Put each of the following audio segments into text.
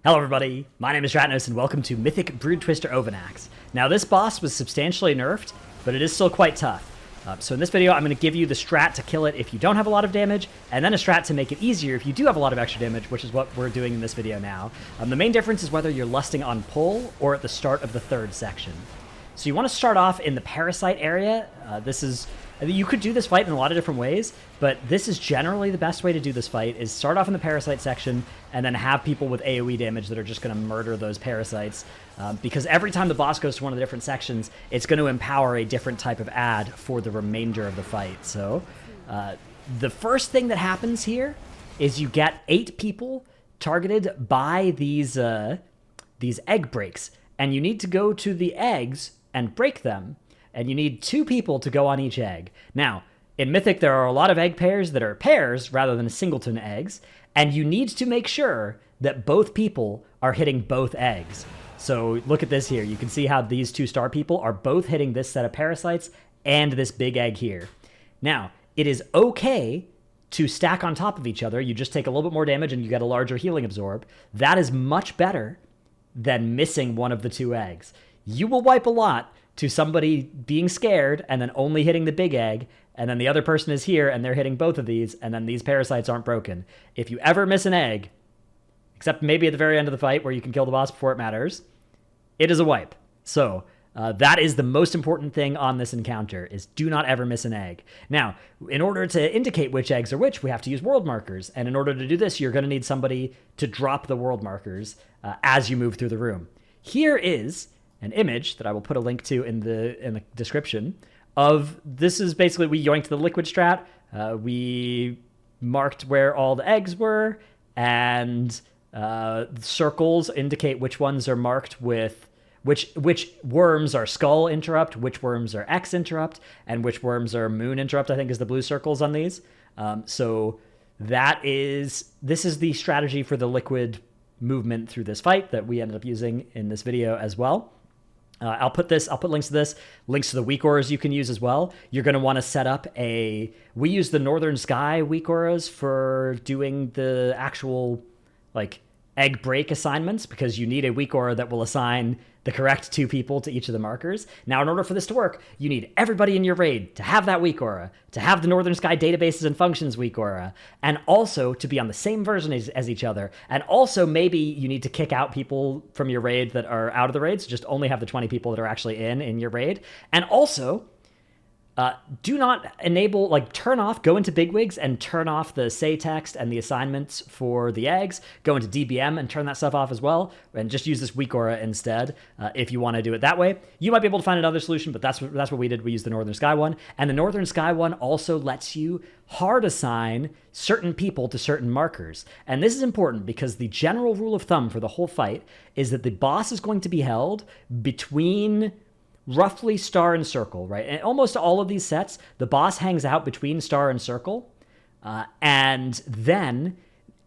Hello everybody, my name is Ratnos and welcome to Mythic Broodtwister Ovi'nax. Now this boss was substantially nerfed, but it is still quite tough. So in this video I'm going to give you the strat to kill it if you don't have a lot of damage, and then a strat to make it easier if you do have a lot of extra damage, which is what we're doing in this video now. The main difference is whether you're lusting on pull or at the start of the third section. So you want to start off in the parasite area. You could do this fight in a lot of different ways, but this is generally the best way to do this fight, is start off in the parasite section and then have people with AoE damage that are just going to murder those parasites. Because every time the boss goes to one of the different sections, it's going to empower a different type of ad for the remainder of the fight. So the first thing that happens here is you get 8 people targeted by these egg breaks, and you need to go to the eggs and break them. And you need 2 people to go on each egg. Now, in Mythic, there are a lot of egg pairs that are pairs rather than singleton eggs, and you need to make sure that both people are hitting both eggs. So look at this here. You can see how these 2 star people are both hitting this set of parasites and this big egg here. Now, it is okay to stack on top of each other. You just take a little bit more damage and you get a larger healing absorb. That is much better than missing one of the 2 eggs. You will wipe a lot to somebody being scared and then only hitting the big egg, and then the other person is here and they're hitting both of these, and then these parasites aren't broken. If you ever miss an egg, except maybe at the very end of the fight where you can kill the boss before it matters, it is a wipe. So that is the most important thing on this encounter, is do not ever miss an egg. Now, in order to indicate which eggs are which, we have to use world markers, and in order to do this, you're going to need somebody to drop the world markers as you move through the room. Here is an image that I will put a link to in the description of, this is basically, we yoinked the liquid strat, we marked where all the eggs were, and circles indicate which ones are marked with, which worms are skull interrupt, which worms are X interrupt, and which worms are moon interrupt, I think is the blue circles on these. So this is the strategy for the liquid movement through this fight that we ended up using in this video as well. I'll put links to this, links to the weak auras you can use as well. You're going to want to set up we use the Northern Sky weak auras for doing the actual, egg break assignments, because you need a weak aura that will assign the correct 2 people to each of the markers. Now, in order for this to work, you need everybody in your raid to have that weak aura, to have the Northern Sky databases and functions weak aura, and also to be on the same version as each other. And also, maybe you need to kick out people from your raid that are out of the raid, so just only have the 20 people that are actually in your raid. And also, do not enable, turn off, go into bigwigs and turn off the say text and the assignments for the eggs. Go into DBM and turn that stuff off as well, and just use this weak aura instead if you want to do it that way. You might be able to find another solution, but that's what we did. We used the Northern Sky one, and the Northern Sky one also lets you hard assign certain people to certain markers. And this is important because the general rule of thumb for the whole fight is that the boss is going to be held between roughly star and circle, right? And almost all of these sets, the boss hangs out between star and circle, and then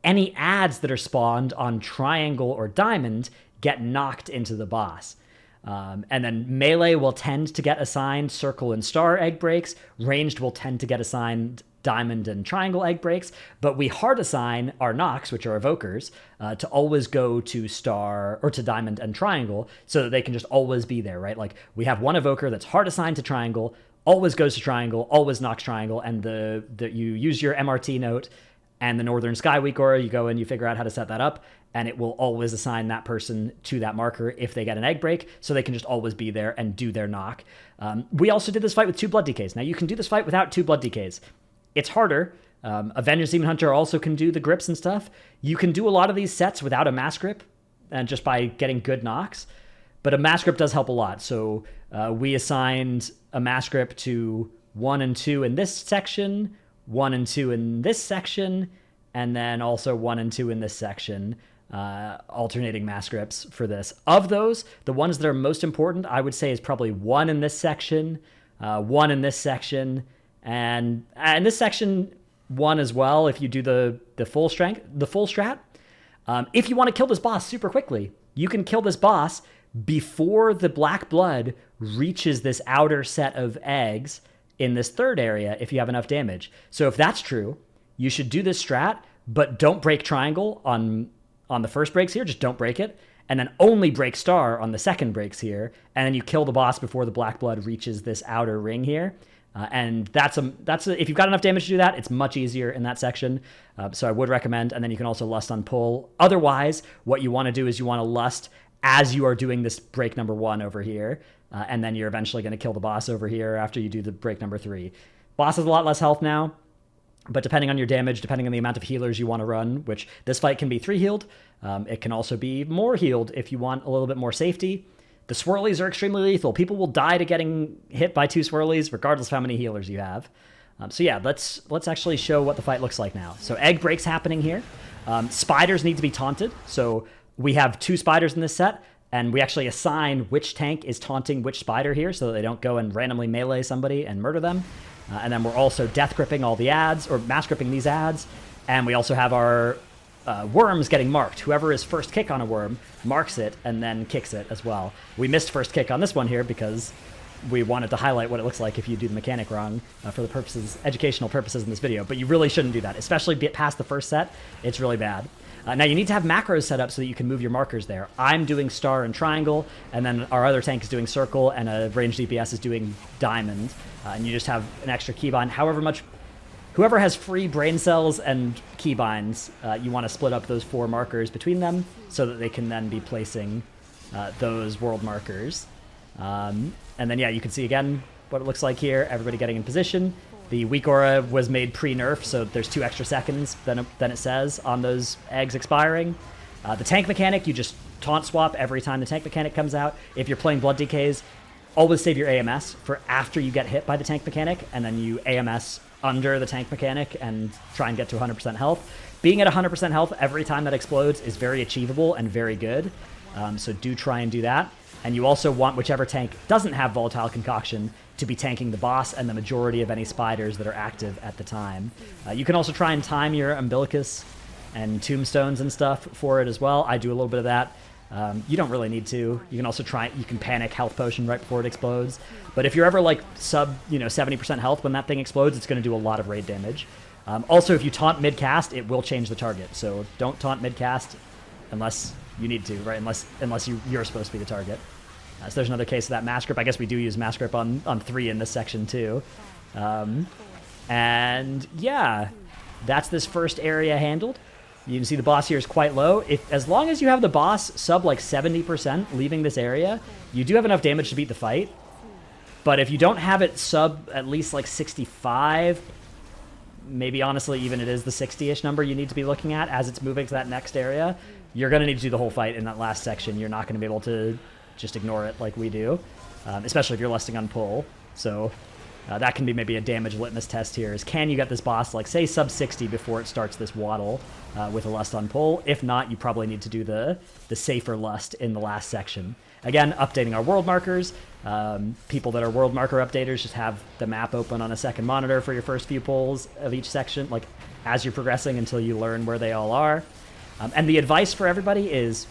any ads that are spawned on triangle or diamond get knocked into the boss. And then melee will tend to get assigned circle and star egg breaks, ranged will tend to get assigned diamond and triangle egg breaks, but we hard assign our knocks, which are evokers, to always go to star or to diamond and triangle, so that they can just always be there, right? We have one evoker that's hard assigned to triangle, always goes to triangle, always knocks triangle, and you use your MRT note and the Northern Sky weak aura, you go and you figure out how to set that up, and it will always assign that person to that marker if they get an egg break, so they can just always be there and do their knock. We also did this fight with 2 blood decays. Now you can do this fight without 2 blood decays. It's harder. Avengers Demon Hunter also can do the grips and stuff. You can do a lot of these sets without a mass grip, and just by getting good knocks. But a mass grip does help a lot. So we assigned a mass grip to 1 and 2 in this section, 1 and 2 in this section, and then also 1 and 2 in this section, alternating mass grips for this. Of those, the ones that are most important, I would say, is probably 1 in this section, 1 in this section, and in this section 1 as well, if you do the full strat. If you want to kill this boss super quickly, you can kill this boss before the black blood reaches this outer set of eggs in this third area if you have enough damage. So if that's true, you should do this strat, but don't break triangle on on the first breaks here, just don't break it, and then only break star on the second breaks here, and then you kill the boss before the black blood reaches this outer ring here. And if you've got enough damage to do that, it's much easier in that section. So I would recommend, and then you can also lust on pull. Otherwise, what you want to do is you want to lust as you are doing this break number 1 over here, and then you're eventually going to kill the boss over here after you do the break number 3. Boss has a lot less health now, but depending on your damage, depending on the amount of healers you want to run, which this fight can be 3 healed, it can also be more healed if you want a little bit more safety. The swirlies are extremely lethal. People will die to getting hit by 2 swirlies, regardless of how many healers you have. So yeah, let's actually show what the fight looks like now. So egg breaks happening here. Spiders need to be taunted. So we have 2 spiders in this set, and we actually assign which tank is taunting which spider here so that they don't go and randomly melee somebody and murder them. And then we're also death gripping all the ads, or mass gripping these ads. And we also have our worms getting marked. Whoever is first kick on a worm marks it and then kicks it as well. We missed first kick on this one here because we wanted to highlight what it looks like if you do the mechanic wrong for the educational purposes in this video. But you really shouldn't do that, especially past the first set. It's really bad. Now you need to have macros set up so that you can move your markers there. I'm doing star and triangle, and then our other tank is doing circle, and a ranged DPS is doing diamond. And you just have an extra keybind. Whoever has free brain cells and keybinds, you want to split up those 4 markers between them so that they can then be placing those world markers. And then, yeah, you can see again what it looks like here. Everybody getting in position. The weak aura was made pre-nerf, so there's 2 extra seconds than it says on those eggs expiring. The tank mechanic, you just taunt swap every time the tank mechanic comes out. If you're playing Blood DKs, always save your AMS for after you get hit by the tank mechanic, and then you AMS under the tank mechanic and try and get to 100% health. Being at 100% health every time that explodes is very achievable and very good, so do try and do that. And you also want whichever tank doesn't have Volatile Concoction to be tanking the boss and the majority of any spiders that are active at the time. You can also try and time your umbilicus and tombstones and stuff for it as well. I do a little bit of that. You don't really need to. You can also you can panic health potion right before it explodes. But if you're ever like sub 70% health when that thing explodes, it's going to do a lot of raid damage. Also, if you taunt mid-cast, it will change the target. So don't taunt mid-cast unless you need to, right? Unless you're supposed to be the target. So there's another case of that mass grip. I guess we do use mass grip on 3 in this section too. And yeah, that's this first area handled. You can see the boss here is quite low. As long as you have the boss sub like 70% leaving this area, you do have enough damage to beat the fight. But if you don't have it sub at least like 65, maybe honestly even it is the 60-ish number you need to be looking at as it's moving to that next area, you're going to need to do the whole fight in that last section. You're not going to be able to just ignore it like we do, especially if you're lusting on pull. So that can be maybe a damage litmus test here, is can you get this boss like say sub 60 before it starts this waddle with a lust on pull? If not, you probably need to do the safer lust in the last section. Again, updating our world markers. People that are world marker updaters just have the map open on a second monitor for your first few pulls of each section, like as you're progressing until you learn where they all are. And the advice for everybody is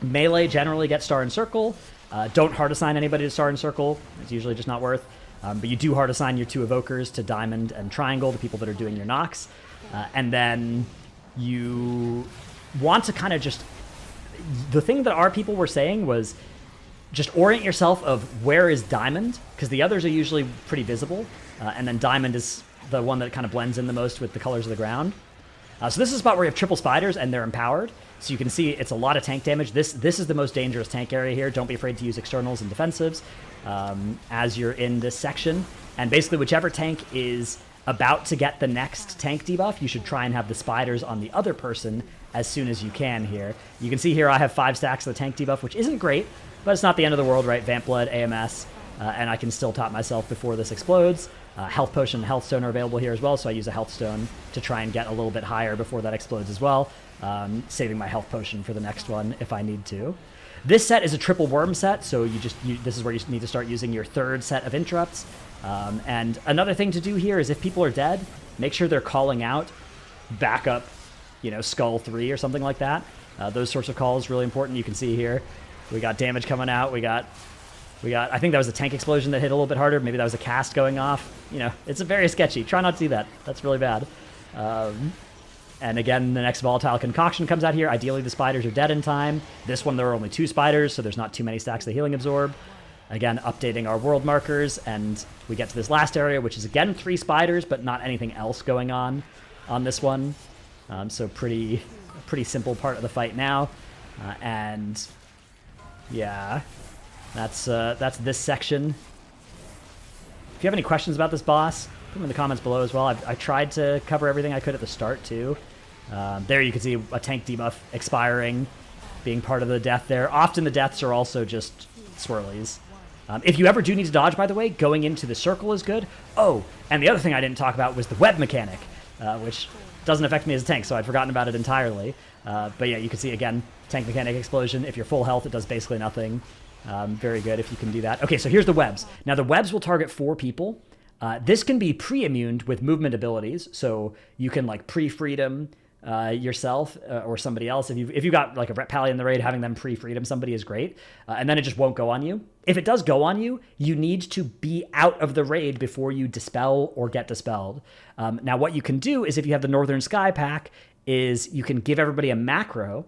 melee generally get star and circle. Don't hard assign anybody to star and circle. It's usually just not worth. But you do hard assign your 2 evokers to diamond and triangle, the people that are doing your knocks. And then you want to kind of just... The thing that our people were saying was just orient yourself of where is diamond, because the others are usually pretty visible. And then diamond is the one that kind of blends in the most with the colors of the ground. So this is a spot where you have triple spiders and they're empowered. So you can see it's a lot of tank damage. This is the most dangerous tank area here. Don't be afraid to use externals and defensives as you're in this section. And basically whichever tank is about to get the next tank debuff, you should try and have the spiders on the other person as soon as you can here. You can see here I have 5 stacks of the tank debuff, which isn't great, but it's not the end of the world, right? Vamp Blood, AMS, and I can still top myself before this explodes. Health Potion and Health Stone are available here as well, so I use a Health Stone to try and get a little bit higher before that explodes as well, saving my Health Potion for the next one if I need to. This set is a triple worm set, so this is where you need to start using your 3rd set of interrupts. And another thing to do here is if people are dead, make sure they're calling out backup, Skull 3 or something like that. Those sorts of calls really important. You can see here we got damage coming out. We got I think that was a tank explosion that hit a little bit harder. Maybe that was a cast going off. It's very sketchy. Try not to do that. That's really bad. And again, the next volatile concoction comes out here. Ideally, the spiders are dead in time. This one, there are only 2 spiders, so there's not too many stacks of healing absorb. Again, updating our world markers, and we get to this last area, which is again 3 spiders, but not anything else going on this one. So pretty simple part of the fight now. And yeah, that's this section. If you have any questions about this boss, put them in the comments below as well. I tried to cover everything I could at the start too. There you can see a tank debuff expiring, being part of the death there. Often the deaths are also just swirlies. If you ever do need to dodge, by the way, going into the circle is good. Oh, and the other thing I didn't talk about was the web mechanic, which doesn't affect me as a tank, so I'd forgotten about it entirely. But yeah, you can see, again, tank mechanic explosion. If you're full health, it does basically nothing. Very good if you can do that. Okay, so here's the webs. Now, the webs will target 4 people. This can be pre-immuned with movement abilities, so you can, like, pre-freedom yourself or somebody else. If you got like a pally in the raid, having them pre-freedom somebody is great, and then it just won't go on you. If it does go on you, you need to be out of the raid before you dispel or get dispelled. Now, what you can do is, if you have the Northern Sky pack, is you can give everybody a macro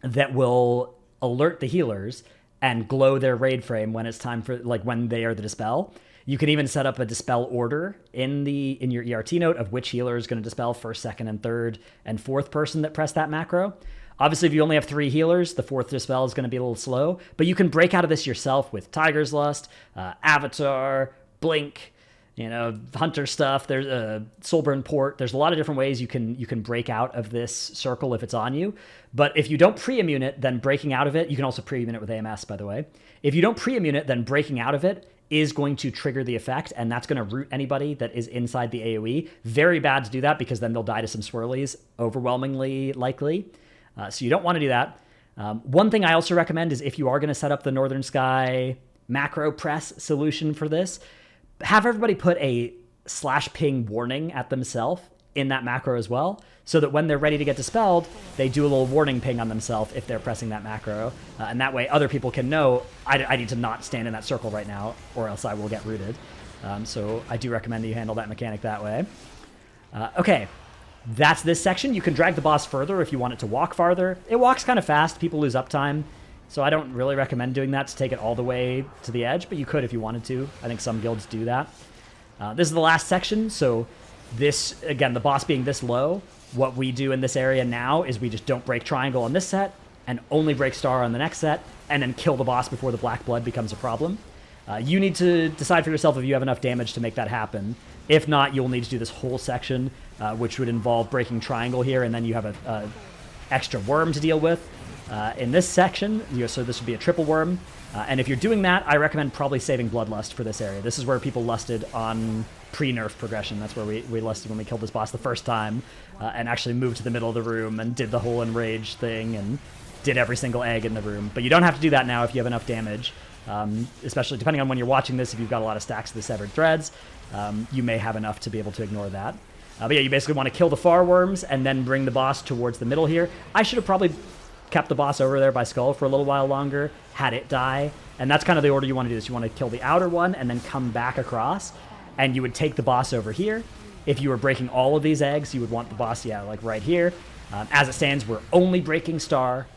that will alert the healers and glow their raid frame when it's time for, like, when they are the dispel. You can even set up a dispel order in your ERT note of which healer is going to dispel first, second, and third, and fourth person that press that macro. Obviously, if you only have 3 healers, the 4th dispel is going to be a little slow, but you can break out of this yourself with Tiger's Lust, Avatar, Blink, Hunter stuff. There's Soulburn Port. There's a lot of different ways you can break out of this circle if it's on you. But if you don't pre-immune it, then breaking out of it, you can also pre-immune it with AMS, by the way. If you don't pre-immune it, then breaking out of it is going to trigger the effect, and that's going to root anybody that is inside the AoE. Very bad to do that, because then they'll die to some swirlies, overwhelmingly likely. So you don't want to do that. One thing I also recommend is, if you are going to set up the Northern Sky macro press solution for this, have everybody put a /ping warning at themselves in that macro as well, so that when they're ready to get dispelled, they do a little warning ping on themselves if they're pressing that macro. And that way other people can know, I need to not stand in that circle right now, or else I will get rooted. So I do recommend that you handle that mechanic that way. Okay, that's this section. You can drag the boss further if you want it to walk farther. It walks kind of fast. People lose uptime. So I don't really recommend doing that to take it all the way to the edge, but you could if you wanted to. I think some guilds do that. This is the last section, so this, again, the boss being this low, what we do in this area now is we just don't break triangle on this set, and only break star on the next set, and then kill the boss before the black blood becomes a problem. You need to decide for yourself if you have enough damage to make that happen. If not, you'll need to do this whole section, which would involve breaking triangle here, and then you have a extra worm to deal with. In this section, so this would be a triple worm. And if you're doing that, I recommend probably saving Bloodlust for this area. This is where people lusted on pre-nerf progression. That's where we lusted when we killed this boss the first time, and actually moved to the middle of the room and did the whole enrage thing and did every single egg in the room. But you don't have to do that now if you have enough damage, especially depending on when you're watching this. If you've got a lot of stacks of the Severed Threads, you may have enough to be able to ignore that. But yeah, you basically want to kill the far worms and then bring the boss towards the middle here. I should have probably kept the boss over there by Skull for a little while longer, had it die, and that's kind of the order you want to do this. You want to kill the outer one and then come back across, and you would take the boss over here. If you were breaking all of these eggs, you would want the boss, yeah, like right here. As it stands, we're only breaking star,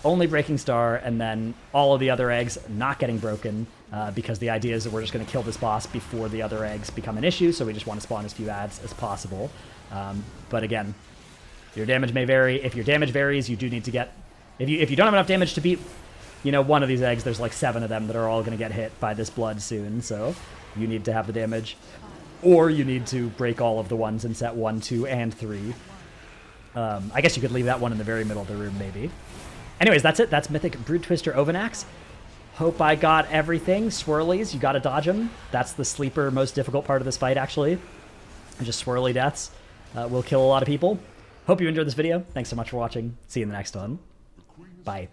and then all of the other eggs not getting broken, because the idea is that we're just going to kill this boss before the other eggs become an issue, so we just want to spawn as few adds as possible. But again, your damage may vary. If your damage varies, you do need to get... If you don't have enough damage to beat, one of these eggs, there's like 7 of them that are all going to get hit by this blood soon, so you need to have the damage. Or you need to break all of the ones in set 1, 2, and 3. I guess you could leave that one in the very middle of the room, maybe. Anyways, that's it. That's Mythic Broodtwister Ovi'nax. Hope I got everything. Swirlies, you gotta dodge them. That's the sleeper, most difficult part of this fight, actually. Just swirly deaths will kill a lot of people. Hope you enjoyed this video. Thanks so much for watching. See you in the next one. Bye.